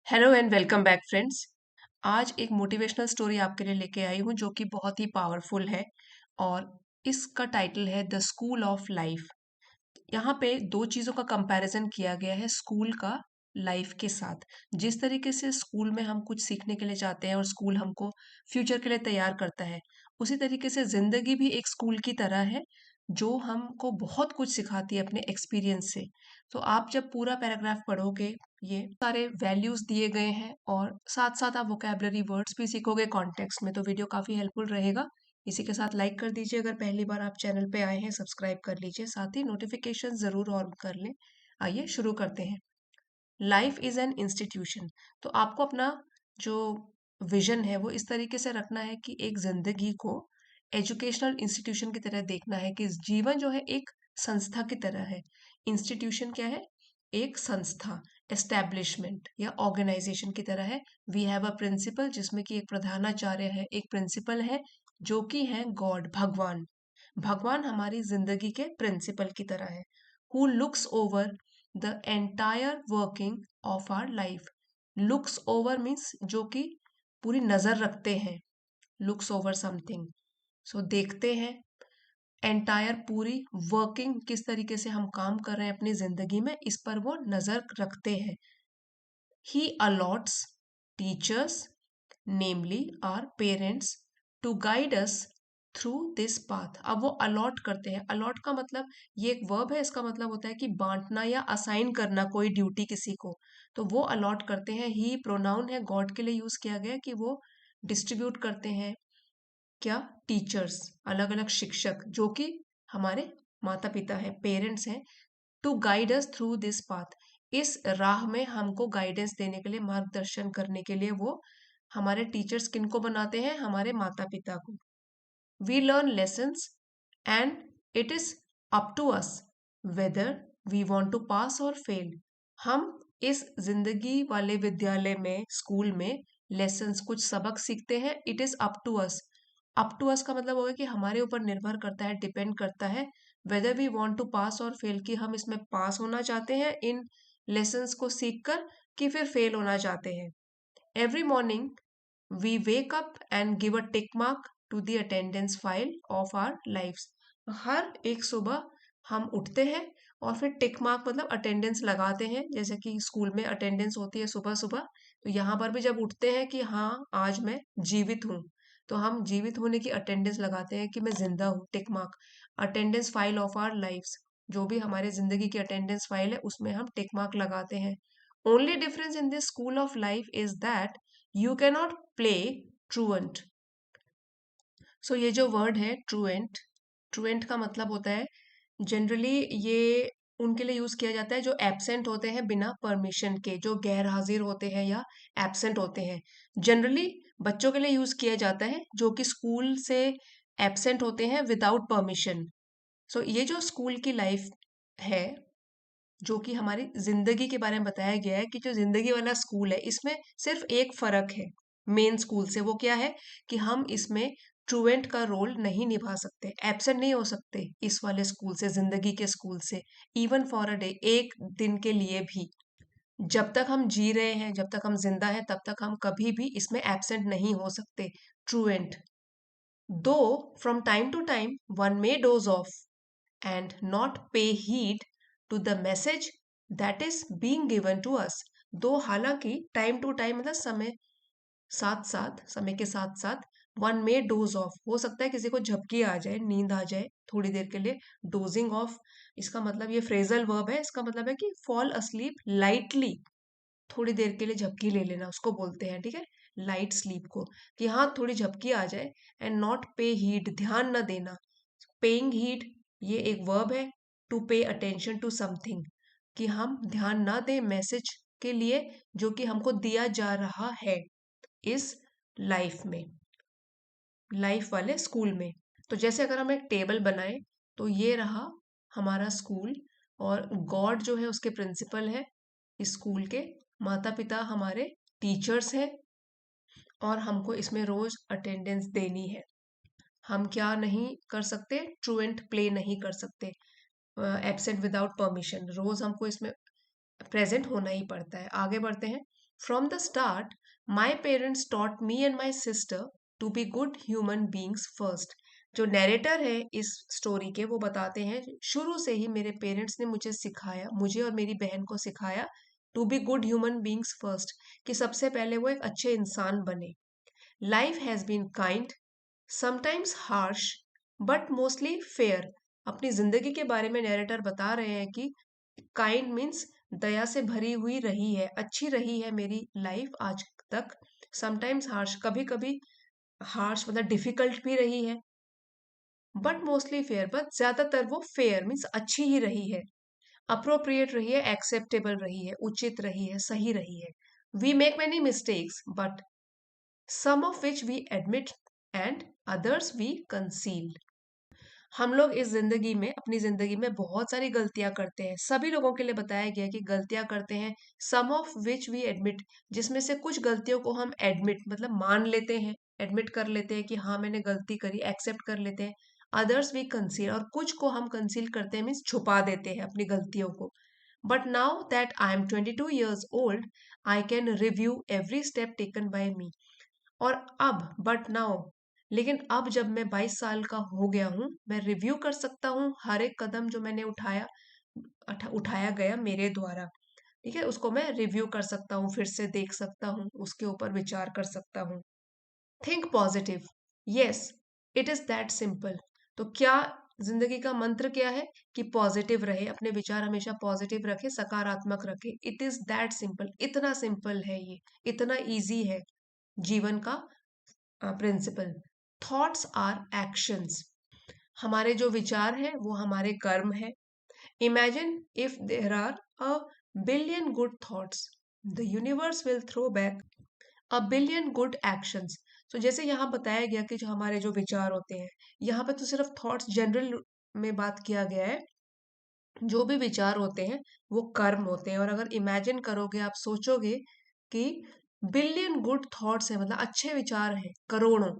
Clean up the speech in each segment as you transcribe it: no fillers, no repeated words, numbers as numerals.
Hello and welcome back friends. आज एक motivational story आपके लिए लेके आई हूँ जो कि बहुत ही पावरफुल है और इसका टाइटल है द स्कूल ऑफ लाइफ। यहाँ पे दो चीज़ों का कंपैरिजन किया गया है स्कूल का लाइफ के साथ। जिस तरीके से स्कूल में हम कुछ सीखने के लिए जाते हैं और स्कूल हमको फ्यूचर के लिए तैयार करता है, उसी तरीके से ज़िंदगी भी एक स्कूल की तरह है जो हमको बहुत कुछ सिखाती है अपने एक्सपीरियंस से। तो आप जब पूरा पैराग्राफ पढ़ोगे, ये सारे वैल्यूज़ दिए गए हैं और साथ-साथ आप वोकैब्युलरी वर्ड्स भी सीखोगे कॉन्टेक्स्ट में, तो वीडियो काफ़ी हेल्पफुल रहेगा। इसी के साथ लाइक कर दीजिए अगर पहली बार आप चैनल पे आए हैं, सब्सक्राइब कर लीजिए, साथ ही नोटिफिकेशन ज़रूर ऑन कर लें। आइए शुरू करते हैं। Life is an institution. तो आपको अपना जो विजन है वो इस तरीके से रखना है कि एक ज़िंदगी को एजुकेशनल इंस्टीट्यूशन की तरह देखना है कि जीवन जो है एक संस्था की तरह है। इंस्टीट्यूशन क्या है? एक संस्था, एस्टैब्लिशमेंट या ऑर्गेनाइजेशन की तरह है। वी हैव अ प्रिंसिपल जिसमें कि एक प्रधानाचार्य है, एक प्रिंसिपल है जो कि है गॉड, भगवान। भगवान हमारी जिंदगी के प्रिंसिपल की तरह है, who looks over the entire working of our life. Looks over means जो कि पूरी नजर रखते हैं, लुक्स ओवर समथिंग, सो देखते हैं। एंटायर पूरी वर्किंग किस तरीके से हम काम कर रहे हैं अपनी जिंदगी में, इस पर वो नजर रखते हैं। He allots teachers, namely are parents, to guide us through this path. अब वो अलॉट करते हैं। अलॉट का मतलब, ये एक वर्ब है, इसका मतलब होता है कि बांटना या असाइन करना कोई ड्यूटी किसी को। तो वो अलॉट करते हैं। ही प्रोनाउन है, गॉड के लिए यूज किया गया है कि वो डिस्ट्रीब्यूट करते हैं। क्या? टीचर्स, अलग अलग शिक्षक जो कि हमारे माता पिता हैं, पेरेंट्स हैं। To guide us through this path, इस राह में हमको गाइडेंस देने के लिए, मार्गदर्शन करने के लिए वो हमारे टीचर्स किनको बनाते हैं? हमारे माता पिता को। We learn lessons and it is up to us whether we want to pass और फेल। हम इस जिंदगी वाले विद्यालय में, स्कूल में लेसन्स, कुछ सबक सीखते हैं। It is up to us का मतलब होगा कि हमारे ऊपर निर्भर करता है, डिपेंड करता है, weather we want to pass और फेल, कि हम इसमें पास होना चाहते हैं इन लेसन्स को सीखकर, कि फिर फेल होना चाहते हैं। Every morning we wake up and give a tick mark to the attendance file of our lifes. हर एक सुबह हम उठते हैं और फिर टिक मार्क मतलब अटेंडेंस लगाते हैं, जैसे कि स्कूल में अटेंडेंस होती है सुबह सुबह। तो यहाँ पर भी जब उठते हैं कि हाँ आज मैं जीवित हूँ, तो हम जीवित होने की अटेंडेंस लगाते हैं कि मैं जिंदा हूँ, tick mark. Attendance file of our lifes, जो भी हमारे जिंदगी की अटेंडेंस फाइल है उसमें हम टिक मार्क लगाते हैं। Only difference in this school of life is that you cannot play truant. So ये जो वर्ड है ट्रूएंट, ट्रूएंट का मतलब होता है, जनरली ये उनके लिए यूज किया जाता है जो एब्सेंट होते हैं बिना परमिशन के, जो गैर हाजिर होते हैं या एब्सेंट होते हैं। जनरली बच्चों के लिए यूज किया जाता है जो कि स्कूल से एब्सेंट होते हैं विदाउट परमिशन। सो ये जो स्कूल की लाइफ है, जो कि हमारी जिंदगी के बारे में बताया गया है, कि जो जिंदगी वाला स्कूल है इसमें सिर्फ एक फर्क है मेन स्कूल से। वो क्या है? कि हम इसमें ट्रूएंट का रोल नहीं निभा सकते, एब्सेंट नहीं हो सकते इस वाले स्कूल से, जिंदगी के स्कूल से, इवन फॉर अ डे, एक दिन के लिए भी। जब तक हम जी रहे हैं, जब तक हम जिंदा हैं, तब तक हम कभी भी इसमें एब्सेंट नहीं हो सकते, truant. Though from time to time one may doze off and not pay heed to the message that is being given to us। दो हालांकि टाइम टू टाइम मतलब समय साथ साथ, समय के साथ साथ, वन मे डोज ऑफ, हो सकता है किसी को झपकी आ जाए, नींद आ जाए थोड़ी देर के लिए। डोजिंग ऑफ, इसका मतलब ये फ्रेजल वर्ब है, इसका मतलब है कि फॉल अस्लीप लाइटली, थोड़ी देर के लिए झपकी ले लेना उसको बोलते हैं, ठीक है, लाइट स्लीप को, कि हाँ थोड़ी झपकी आ जाए। एंड नॉट पे हीड, ध्यान न देना। पेइंग हीड, ये एक वर्ब है, to pay attention to something, कि हम ध्यान ना दें मैसेज के लिए जो कि हमको दिया जा रहा है इस लाइफ में, लाइफ वाले स्कूल में। तो जैसे अगर हम एक टेबल बनाएं, तो ये रहा हमारा स्कूल, और गॉड जो है उसके प्रिंसिपल है इस स्कूल के, माता पिता हमारे टीचर्स हैं, और हमको इसमें रोज अटेंडेंस देनी है। हम क्या नहीं कर सकते? ट्रूएंट प्ले नहीं कर सकते, एब्सेंट विदाउट परमिशन। रोज हमको इसमें प्रेजेंट होना ही पड़ता है। आगे बढ़ते हैं। From the start my parents taught me and my sister to be good human beings first. जो नैरेटर है इस स्टोरी के, वो बताते हैं शुरू से ही मेरे पेरेंट्स ने मुझे सिखाया, मुझे और मेरी बहन को सिखाया, to be good human beings first, कि सबसे पहले वो एक अच्छे इंसान बने। Life has been kind, sometimes harsh, but mostly fair. अपनी जिंदगी के बारे में नैरेटर बता रहे हैं कि काइंड मीन्स दया से भरी हुई रही है, अच्छी रही है मेरी लाइफ आज तक। समटाइम्स हार्श, कभी कभी हार्श मतलब डिफिकल्ट भी रही है। बट मोस्टली फेयर, बट ज्यादातर वो फेयर मीन्स अच्छी ही रही है। अप्रोप्रिएट रही है, एक्सेप्टेबल रही है, उचित रही है, सही रही है। We make many mistakes but some of which we admit and others we conceal। हम लोग इस जिंदगी में, अपनी जिंदगी में बहुत सारी गलतियां करते हैं। सभी लोगों के लिए बताया गया कि गलतियां करते हैं। सम ऑफ विच वी एडमिट, जिसमें से कुछ गलतियों को हम एडमिट मतलब मान लेते हैं, एडमिट कर लेते हैं कि हाँ मैंने गलती करी, एक्सेप्ट कर लेते हैं। अदर्स वी कंसील, और कुछ को हम कंसील करते हैं मीन्स छुपा देते हैं अपनी गलतियों को। But now that I am 22 years old, I can review every step taken by me. और अब बट नाउ, लेकिन अब जब मैं 22 साल का हो गया हूँ, मैं रिव्यू कर सकता हूँ हर एक कदम जो मैंने उठाया, उठाया गया मेरे द्वारा। ठीक है, उसको मैं रिव्यू कर सकता हूँ, फिर से देख सकता हूँ, उसके ऊपर विचार कर सकता हूँ। Think positive, yes, it is that simple. तो क्या जिंदगी का मंत्र क्या है? कि पॉजिटिव रहे, अपने विचार हमेशा पॉजिटिव रखे, सकारात्मक रखे। इट इज दैट सिंपल, इतना सिंपल है ये, इतना इजी है जीवन का प्रिंसिपल। थॉट्स आर एक्शंस, हमारे जो विचार हैं वो हमारे कर्म है। Imagine if there are a billion good thoughts, the universe will throw back a billion good actions. तो जैसे यहाँ बताया गया कि जो हमारे जो विचार होते हैं, यहाँ पे तो सिर्फ थॉट्स जनरल में बात किया गया है। जो भी विचार होते हैं वो कर्म होते हैं। और अगर इमेजिन करोगे, आप सोचोगे कि बिलियन गुड थॉट्स है, मतलब अच्छे विचार हैं करोड़ों,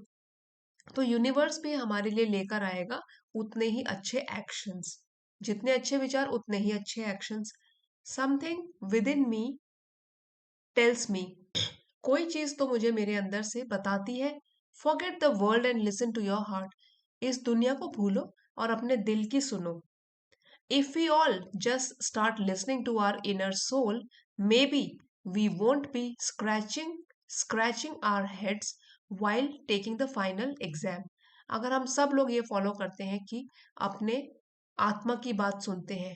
तो यूनिवर्स भी हमारे लिए लेकर आएगा उतने ही अच्छे एक्शंस। जितने अच्छे विचार उतने ही अच्छे actions. Something within me tells me, कोई चीज तो मुझे मेरे अंदर से बताती है, forget the world and listen to your heart, इस दुनिया को भूलो और अपने दिल की सुनो। If we all just start listening to our inner soul, maybe we won't be scratching our heads while taking the final exam। अगर हम सब लोग ये फॉलो करते हैं कि अपने आत्मा की बात सुनते हैं,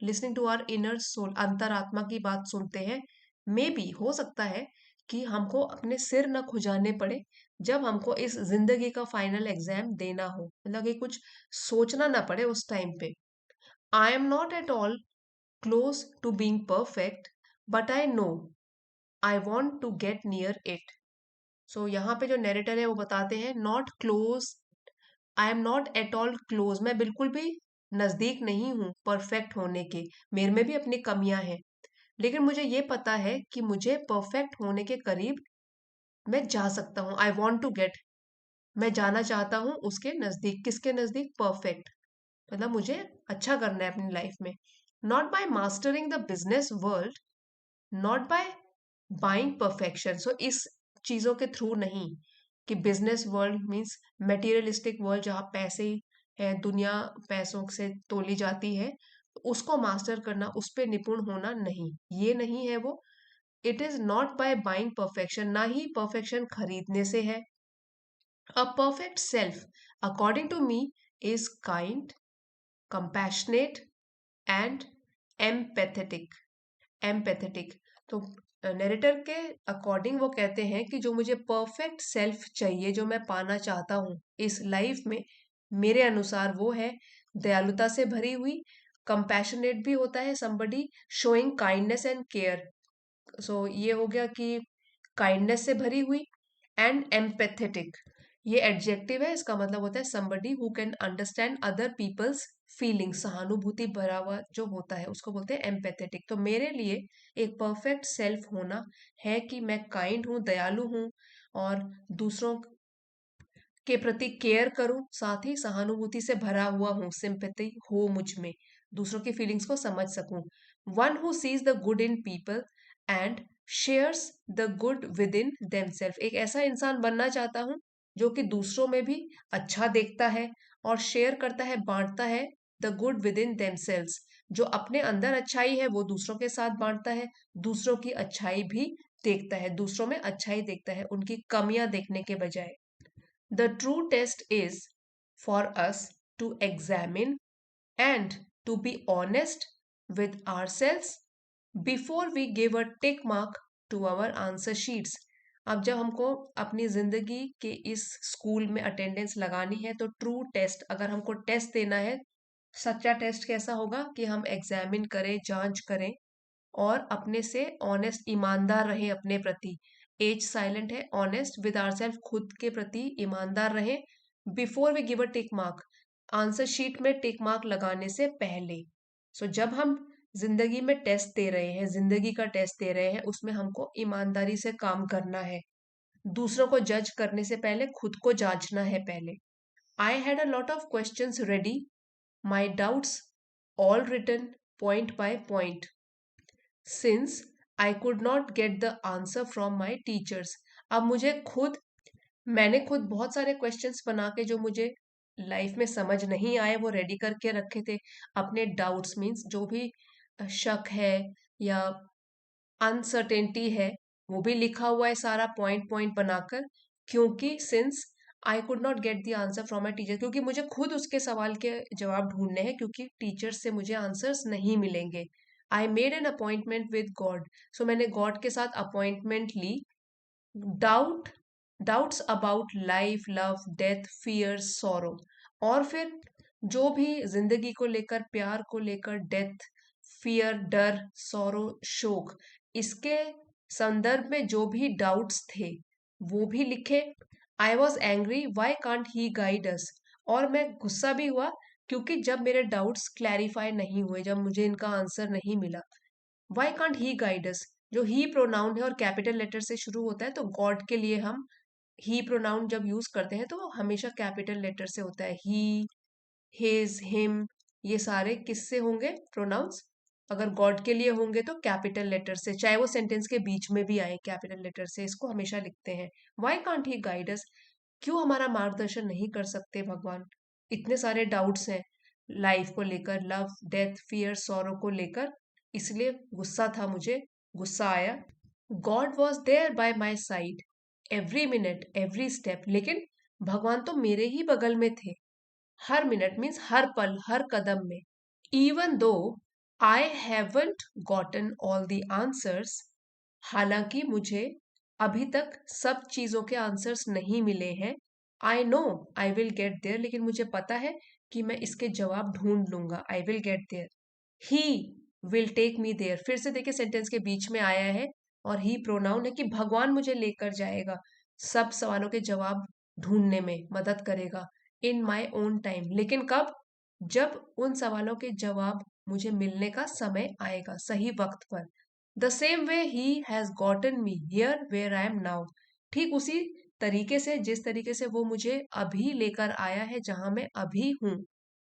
listening to our inner soul, अंतरात्मा की बात सुनते हैं, मे बी हो सकता है कि हमको अपने सिर न खुजाने पड़े जब हमको इस जिंदगी का फाइनल एग्जाम देना हो, मतलब कि कुछ सोचना ना पड़े उस टाइम पे। I am not at all close to being perfect, but I know I want to get near it। So यहाँ पे जो नैरेटर है वो बताते हैं not close, I am not at all close, मैं बिल्कुल भी नजदीक नहीं हूँ परफेक्ट होने के, मेरे में भी अपनी कमियां हैं, लेकिन मुझे ये पता है कि मुझे परफेक्ट होने के करीब मैं जा सकता हूँ। आई वॉन्ट टू गेट, मैं जाना चाहता हूँ उसके नजदीक। किसके नजदीक? परफेक्ट, मतलब मुझे अच्छा करना है अपनी लाइफ में। Not by mastering the business world, not by buying perfection. So इस चीजों के थ्रू नहीं, कि business world means materialistic world जहाँ पैसे है, दुनिया पैसों से तोली जाती है, उसको मास्टर करना, उस पे निपुण होना नहीं, ये नहीं है वो। It is not by buying perfection, ना ही परफेक्शन खरीदने से है। A perfect self according to me is kind, compassionate and empathetic। Empathetic, तो नरेटर के अकॉर्डिंग वो कहते हैं कि जो मुझे परफेक्ट सेल्फ चाहिए, जो मैं पाना चाहता हूँ इस लाइफ में, मेरे अनुसार वो है दयालुता से भरी हुई, कंपैशनेट भी होता है, somebody showing kindness and care। सो ये हो गया कि काइंडनेस से भरी हुई, एंड एम्पैथेटिक, ये एडजेक्टिव है, इसका मतलब होता है somebody who can understand other people's feelings, सहानुभूति भरा हुआ जो होता है उसको बोलते हैं एम्पैथेटिक। तो मेरे लिए एक परफेक्ट सेल्फ होना है कि मैं काइंड हूँ, दयालु हूँ, और दूसरों के प्रति केयर करूं, साथ ही सहानुभूति से भरा हुआ हूँ, सिंपैथी हो मुझ में, दूसरों की फीलिंग्स को समझ सकूं। One who sees the good in people and shares the good within themselves. एक ऐसा इंसान बनना चाहता हूँ जो कि दूसरों में भी अच्छा देखता है और शेयर करता है, बांटता है the good with in themselves. जो अपने अंदर अच्छाई है वो दूसरों के साथ बांटता है, दूसरों की अच्छाई भी देखता है, दूसरों में अच्छाई देखता है, उनकी कमियां देखने के बजाय। The true test is for us to examine and to be honest with ourselves before we give a tick mark to our answer sheets. अब जब हमको अपनी जिंदगी के इस स्कूल में अटेंडेंस लगानी है तो ट्रू टेस्ट, अगर हमको टेस्ट देना है, सच्चा टेस्ट कैसा होगा कि हम एग्जामिन करें, जांच करें और अपने से ऑनेस्ट, ईमानदार रहें अपने प्रति। एज साइलेंट है, ऑनेस्ट विद आवरसेल्फ, खुद के प्रति ईमानदार रहें before we give a tick mark, answer sheet में टिक मार्क लगाने से पहले। जब हम जिंदगी में टेस्ट दे रहे हैं, जिंदगी का टेस्ट दे रहे हैं, उसमें हमको ईमानदारी से काम करना है। दूसरों को जज करने से पहले खुद को जांचना है पहले। I had a lot of questions ready, my doubts all written point by point, since I could not get the answer from my teachers. अब मैंने खुद बहुत सारे क्वेश्चंस बना के जो मुझे लाइफ में समझ नहीं आए वो रेडी करके रखे थे। अपने डाउट्स मीन्स जो भी शक है या अनसर्टेनिटी है वो भी लिखा हुआ है सारा पॉइंट पॉइंट बनाकर, क्योंकि since I could not get the answer from my teacher, क्योंकि मुझे खुद उसके सवाल के जवाब ढूंढने हैं, क्योंकि टीचर्स से मुझे आंसर्स नहीं मिलेंगे। I made an appointment with God, so मैंने गॉड के साथ अपॉइंटमेंट ली। Doubt doubts about life, love, death, fear, sorrow, और फिर जो भी जिंदगी को लेकर, प्यार को लेकर, डेथ, फियर, डर, सॉरो, शोक, इसके संदर्भ में जो भी डाउट्स थे वो भी लिखे। I was angry, why can't he guide us, और मैं गुस्सा भी हुआ क्योंकि जब मेरे डाउट्स क्लैरिफाई नहीं हुए, जब मुझे इनका आंसर नहीं मिला। Why can't he guide us, जो ही प्रोनाउन है और कैपिटल लेटर से शुरू होता है, तो गॉड के लिए हम ही प्रोनाउन जब यूज करते हैं तो वो हमेशा कैपिटल लेटर से होता है। ही, हिज, हिम, ये सारे किससे होंगे प्रोनाउंस? अगर गॉड के लिए होंगे तो कैपिटल लेटर से, चाहे वो सेंटेंस के बीच में भी आए कैपिटल लेटर से, इसको हमेशा लिखते हैं। Why can't he guide us, क्यों हमारा मार्गदर्शन नहीं कर सकते भगवान? इतने सारे डाउट्स हैं लाइफ को लेकर, लव, डेथ, फियर, सॉरो को लेकर, इसलिए गुस्सा था मुझे, गुस्सा आया। God was there by my side every minute, every step, लेकिन भगवान तो मेरे ही बगल में थे, हर मिनट मीन्स हर पल, हर कदम में। Even though I haven't gotten all the answers, हालांकि मुझे अभी तक सब चीजों के आंसर्स नहीं मिले हैं। I know I will get there, लेकिन मुझे पता है कि मैं इसके जवाब ढूंढ लूंगा। I will get there, he will take me there, फिर से देखिए सेंटेंस के बीच में आया है और ही प्रोनाउन है कि भगवान मुझे लेकर जाएगा, सब सवालों के जवाब ढूंढने में मदद करेगा, इन माई ओन टाइम, लेकिन कब? जब उन सवालों के जवाब मुझे मिलने का समय आएगा, सही वक्त पर। The same way he has gotten me here where I am now, ठीक उसी तरीके से जिस तरीके से वो मुझे अभी लेकर आया है जहां मैं अभी हूं,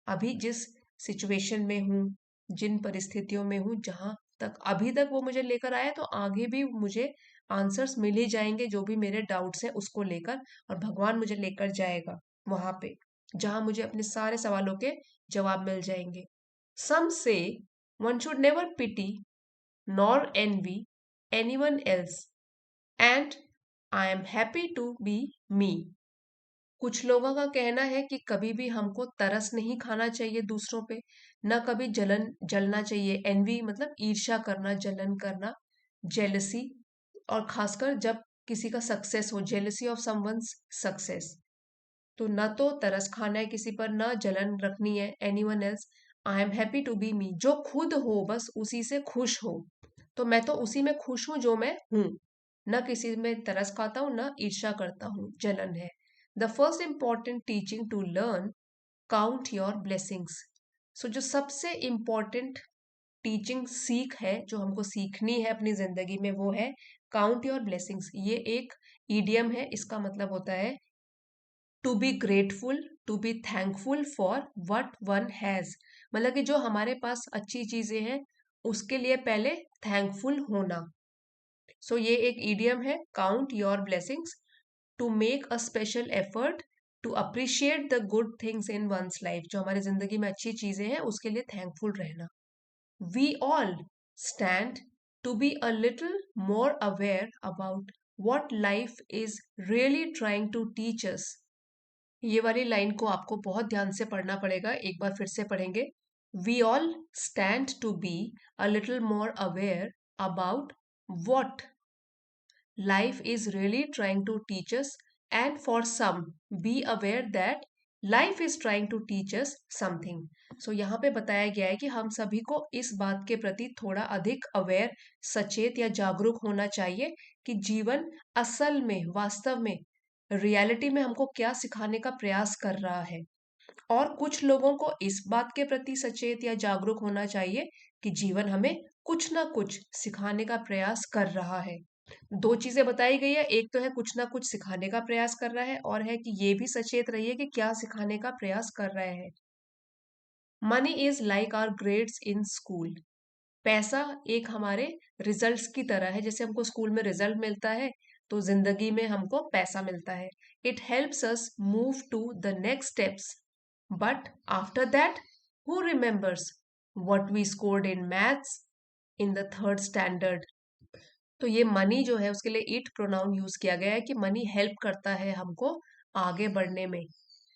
अभी जिस सिचुएशन में हूं, जिन परिस्थितियों में हूं, जहां तक अभी तक वो मुझे लेकर आया, तो आगे भी मुझे आंसर्स मिल ही जाएंगे जो भी मेरे डाउट्स हैं उसको लेकर, और भगवान मुझे लेकर जाएगा वहां पे जहां मुझे अपने सारे सवालों के जवाब मिल जाएंगे। Some say one should never pity nor envy anyone else and I am happy to be me। कुछ लोगों का कहना है कि कभी भी हमको तरस नहीं खाना चाहिए दूसरों पे, ना कभी जलना चाहिए। एनवी मतलब ईर्ष्या करना, जलन करना, जेलसी, और खासकर जब किसी का सक्सेस हो, जेलसी ऑफ समवंस सक्सेस। तो ना तो तरस खाना है किसी पर, ना जलन रखनी है anyone else. I am happy to be me, जो खुद हो बस उसी से खुश हो, तो मैं तो उसी में खुश हूं जो मैं हूं, ना किसी में तरस खाता हूं, ना ईर्ष्या करता हूं, जलन है। The first important teaching to learn, count your blessings. So जो सबसे इंपॉर्टेंट टीचिंग सीख है जो हमको सीखनी है अपनी जिंदगी में, वो है काउंट योर ब्लेसिंग्स। ये एक ईडियम है, इसका मतलब होता है to be grateful, to be thankful for what one has, मतलब कि जो हमारे पास अच्छी चीजें हैं उसके लिए पहले थैंकफुल होना। सो ये एक इडियम है, count your blessings, to make a special effort to appreciate the good things in one's life. जो हमारी जिंदगी में अच्छी चीजें हैं उसके लिए थैंकफुल रहना। We all stand to be a little more aware about what life is really trying to teach us। ये वाली लाइन को आपको बहुत ध्यान से पढ़ना पड़ेगा, एक बार फिर से पढ़ेंगे। We all stand to be a little more aware about what life is really trying to teach us, and for some be aware that life is trying to teach us something। सो यहाँ पे बताया गया है कि हम सभी को इस बात के प्रति थोड़ा अधिक अवेयर, सचेत या जागरूक होना चाहिए कि जीवन असल में, वास्तव में, रियलिटी में हमको क्या सिखाने का प्रयास कर रहा है। और कुछ लोगों को इस बात के प्रति सचेत या जागरूक होना चाहिए कि जीवन हमें कुछ ना कुछ सिखाने का प्रयास कर रहा है। दो चीजें बताई गई है, एक तो है कुछ ना कुछ सिखाने का प्रयास कर रहा है, और है कि ये भी सचेत रहिए कि क्या सिखाने का प्रयास कर रहे हैं। Money is like our grades in school. पैसा एक हमारे रिजल्ट्स की तरह है, जैसे हमको स्कूल में रिजल्ट मिलता है तो जिंदगी में हमको पैसा मिलता है। It helps us move to the next steps, but after that who remembers what we scored in maths in the third standard. तो ये मनी जो है उसके लिए इट प्रोनाउन यूज किया गया है कि मनी हेल्प करता है हमको आगे बढ़ने में,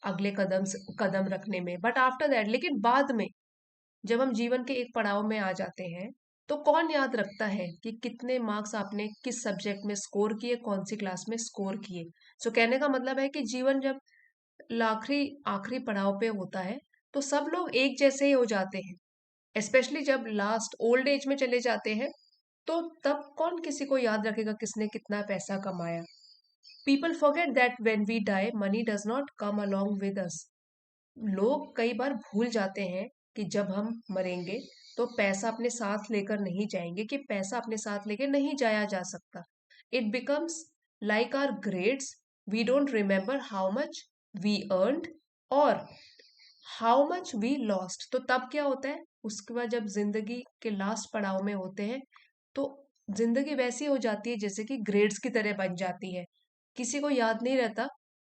अगले कदम रखने में, बट आफ्टर दैट, लेकिन बाद में, जब हम जीवन के एक पड़ाव में आ जाते हैं तो कौन याद रखता है कि कितने मार्क्स आपने किस सब्जेक्ट में स्कोर किए, कौन सी क्लास में स्कोर किए। सो कहने का मतलब है कि जीवन जब आखिरी आखिरी पड़ाव पे होता है तो सब लोग एक जैसे ही हो जाते हैं, स्पेशली जब लास्ट ओल्ड एज में चले जाते हैं तो तब कौन किसी को याद रखेगा किसने कितना पैसा कमाया। People forget that when we die money does not come along with us. लोग कई बार भूल जाते हैं कि जब हम मरेंगे तो पैसा अपने साथ लेकर नहीं जाएंगे, कि पैसा अपने साथ लेकर नहीं जाया जा सकता। It becomes like our grades, we don't remember how much we earned और हाउ मच वी लॉस्ट। तो तब क्या होता है, उसके बाद जब जिंदगी के लास्ट पड़ाव में होते हैं तो जिंदगी वैसी हो जाती है जैसे कि ग्रेड्स की तरह बन जाती है। किसी को याद नहीं रहता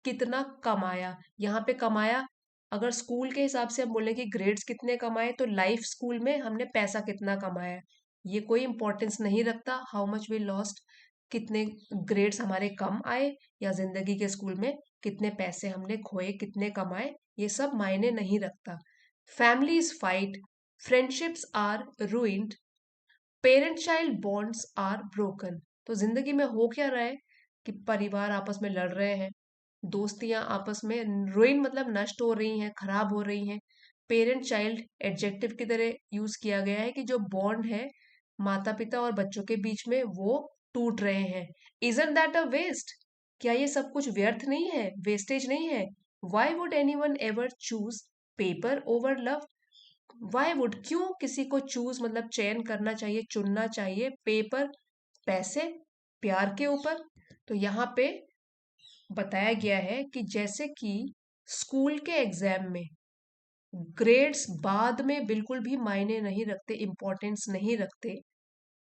कितना कमाया। यहाँ पे कमाया, अगर स्कूल के हिसाब से हम बोले कि ग्रेड्स कितने कमाए, तो लाइफ स्कूल में हमने पैसा कितना कमाया, ये कोई इंपॉर्टेंस नहीं रखता। हाउ मच वी लॉस्ट, कितने ग्रेड्स हमारे कम आए, या जिंदगी के स्कूल में कितने पैसे हमने खोए, कितने कमाए, ये सब मायने नहीं रखता। Families fight, friendships are ruined, parent child bonds are broken. तो जिंदगी में हो क्या रहा है कि परिवार आपस में लड़ रहे हैं, दोस्तियां आपस में रुइन मतलब नष्ट हो रही हैं, खराब हो रही हैं। पेरेंट चाइल्ड एडजेक्टिव की तरह यूज किया गया है कि जो बॉन्ड है माता पिता और बच्चों के बीच में वो टूट रहे हैं। इजंट दैट अ वेस्ट, क्या ये सब कुछ व्यर्थ नहीं है, वेस्टेज नहीं है। Y would anyone ever choose paper over love. Why would, क्यों किसी को चूज मतलब चयन करना चाहिए, चुनना चाहिए, पेपर पैसे प्यार के ऊपर। तो यहाँ पे बताया गया है कि जैसे कि स्कूल के एग्जाम में ग्रेड्स बाद में बिल्कुल भी मायने नहीं रखते, इम्पोर्टेंस नहीं रखते,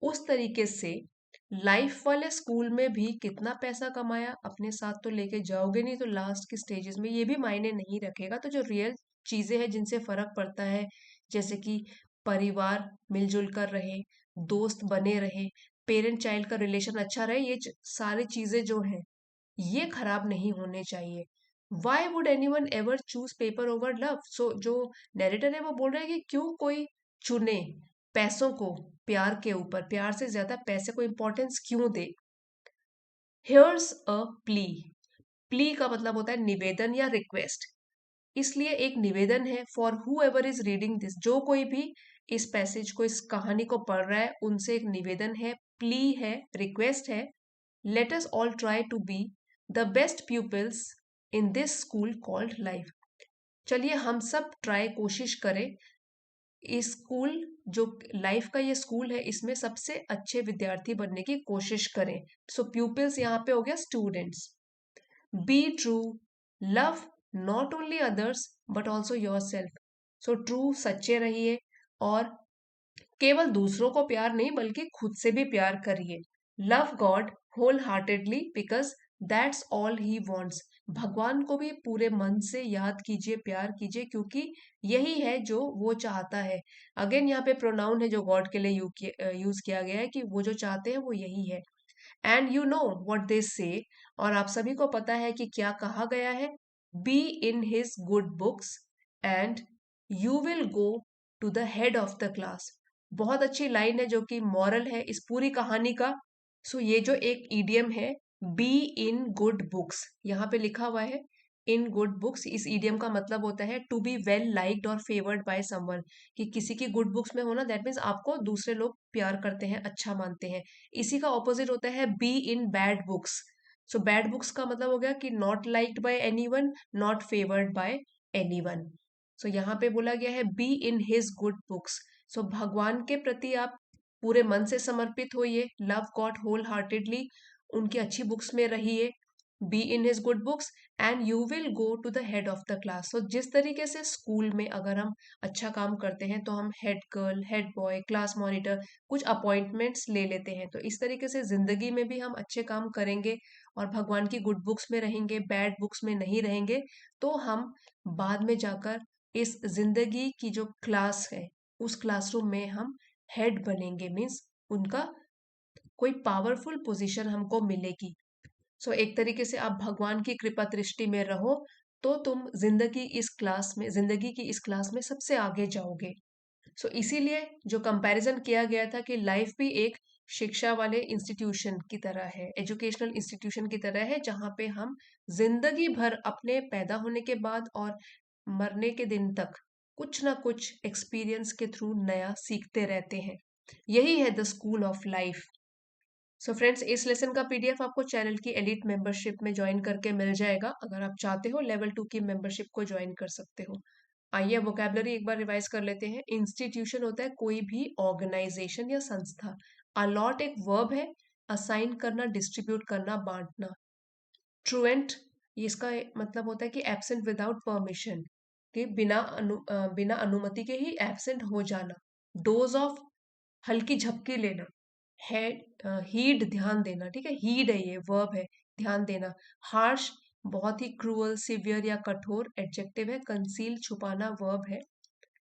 उस तरीके से लाइफ वाले स्कूल में भी कितना पैसा कमाया अपने साथ तो लेके जाओगे नहीं, तो लास्ट के स्टेजेस में ये भी मायने नहीं रखेगा। तो जो रियल चीजें हैं जिनसे फर्क पड़ता है, जैसे कि परिवार मिलजुल कर रहे, दोस्त बने रहे, पेरेंट चाइल्ड का रिलेशन अच्छा रहे, ये सारी चीजें जो हैं ये खराब नहीं होने चाहिए। Why would anyone ever choose paper over love. So जो नैरेटर है वो बोल रहा है कि क्यों कोई चुने पैसों को प्यार के ऊपर, प्यार से ज्यादा पैसे को इंपॉर्टेंस क्यों दे। हियर्स अ प्ली, प्ली का मतलब होता है निवेदन या रिक्वेस्ट, इसलिए एक निवेदन है for who ever is reading this, जो कोई भी इस पैसेज को, इस कहानी को पढ़ रहा है, उनसे एक निवेदन है, प्ली है, रिक्वेस्ट है। Let us all try to be the best pupils in this school called life. चलिए हम सब ट्राई, कोशिश करें, इस स्कूल जो लाइफ का ये स्कूल है इसमें सबसे अच्छे विद्यार्थी बनने की कोशिश करें। सो प्यूपिल्स यहाँ पे हो गया students. Be true, love not only others but also your self. So true, सच्चे रहिए और केवल दूसरों को प्यार नहीं बल्कि खुद से भी प्यार करिए। Love God whole heartedly because that's all he wants. भगवान को भी पूरे मन से याद कीजिए, प्यार कीजिए, क्योंकि यही है जो वो चाहता है। अगेन यहाँ पे प्रोनाउन है जो गॉड के लिए यूज किया गया है कि वो जो चाहते हैं वो यही है। And you know what they से, और आप सभी को पता है कि क्या कहा गया है। Be in his good books and you will go to the head of the class. बहुत अच्छी लाइन है जो कि मॉरल है इस पूरी कहानी का। सो ये जो एक ईडियम है, बी इन गुड बुक्स, यहाँ पे लिखा हुआ है इन गुड बुक्स। इस ईडियम का मतलब होता है टू बी वेल लाइक्ड और फेवर्ड बाय समवन, कि किसी की गुड बुक्स में होना दैट मीन्स आपको दूसरे लोग प्यार करते हैं, अच्छा मानते हैं। इसी का ऑपोजिट होता है be in bad books. So bad books का मतलब हो गया कि not liked by anyone, not favoured by anyone. So यहाँ पे बोला गया है be in his good books. So भगवान के प्रति आप पूरे मन से समर्पित होइए, लव गॉड होल हार्टेडली, उनकी अच्छी बुक्स में रहिए, be in his good books and you will go to the head of the class. So जिस तरीके से स्कूल में अगर हम अच्छा काम करते हैं तो हम head girl, head boy, class monitor, कुछ अपॉइंटमेंट्स ले लेते हैं, तो इस तरीके से जिंदगी में भी हम अच्छे काम करेंगे और भगवान की गुड बुक्स में रहेंगे, बैड बुक्स में नहीं रहेंगे, तो हम बाद में जाकर इस जिंदगी की जो क्लास है उस क्लासरूम में हम हेड बनेंगे, मीन्स उनका कोई पावरफुल पोजीशन हमको मिलेगी। सो एक तरीके से आप भगवान की कृपा दृष्टि में रहो तो तुम जिंदगी की इस क्लास में सबसे आगे जाओगे। सो इसीलिए जो कंपैरिजन किया गया था कि लाइफ भी एक शिक्षा वाले इंस्टीट्यूशन की तरह है, एजुकेशनल इंस्टीट्यूशन की तरह है, जहाँ पे हम जिंदगी भर अपने पैदा होने के बाद और मरने के दिन तक कुछ ना कुछ एक्सपीरियंस के थ्रू नया सीखते रहते हैं। यही है the school of life. So friends, इस लेसन का पीडीएफ आपको चैनल की एलिट मेंबरशिप में ज्वाइन करके मिल जाएगा। अगर आप चाहते हो लेवल 2 की मेंबरशिप को ज्वाइन कर सकते हो। आइए वोकैबुलरी एक बार रिवाइज कर लेते हैं। इंस्टीट्यूशन होता है कोई भी ऑर्गेनाइजेशन या संस्था। अलॉट एक वर्ब है, असाइन करना, डिस्ट्रीब्यूट करना, बांटना। ट्रुएंट, ये इसका मतलब होता है कि एब्सेंट विदाउट परमिशन, कि बिना अनुमति के ही एब्सेंट हो जाना। डोज ऑफ, हल्की झपकी लेना। है हीड, ध्यान देना, ठीक है, हीड है, ये वर्ब है, ध्यान देना। हार्श, बहुत ही क्रूअल, सिवियर या कठोर, एडजेक्टिव है। कंसील, छुपाना, वर्ब है।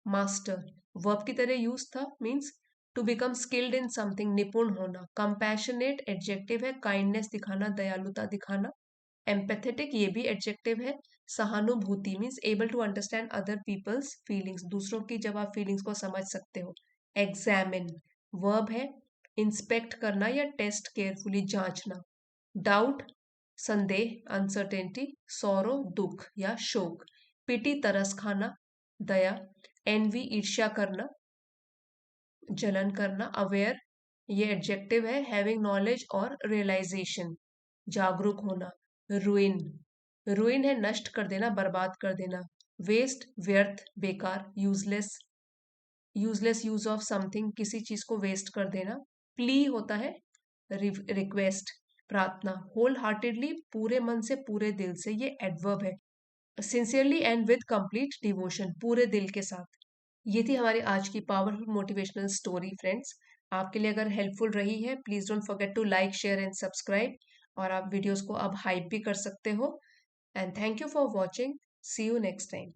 मास्टर, वर्ब की तरह यूज था, means to become skilled in something, निपुण होना। कंपैशनेट, एडजेक्टिव है, काइंडनेस दिखाना, दयालुता दिखाना। एम्पैथेटिक, ये भी एडजेक्टिव है, सहानुभूति, means able to understand other people's feelings, दूसरों की जब आप फीलिंग्स को समझ सकते हो। एग्जामिन, वर्ब है, इंस्पेक्ट करना या टेस्ट, केयरफुली जांचना। डाउट, संदेह, अनसर्टेनिटी। सौरो, दुख या शोक। पिटी, तरस खाना, दया। एनवी, ईर्ष्या करना, जलन करना। अवेयर, ये एडजेक्टिव है, हैविंग नॉलेज और रियलाइजेशन, जागरूक होना। रुइन, रुइन है, नष्ट कर देना, बर्बाद कर देना। वेस्ट, व्यर्थ, बेकार, useless, useless use of something, किसी चीज को वेस्ट कर देना। प्ली होता है रिक्वेस्ट, प्रार्थना। होल हार्टेडली, पूरे मन से, पूरे दिल से, ये एडवर्ब है। Sincerely and with complete devotion, पूरे दिल के साथ। ये थी हमारी आज की पावरफुल मोटिवेशनल स्टोरी फ्रेंड्स। आपके लिए अगर हेल्पफुल रही है, please don't forget to like, share and subscribe. और आप वीडियोस को अब हाइप भी कर सकते हो। And thank you for watching. See you next time.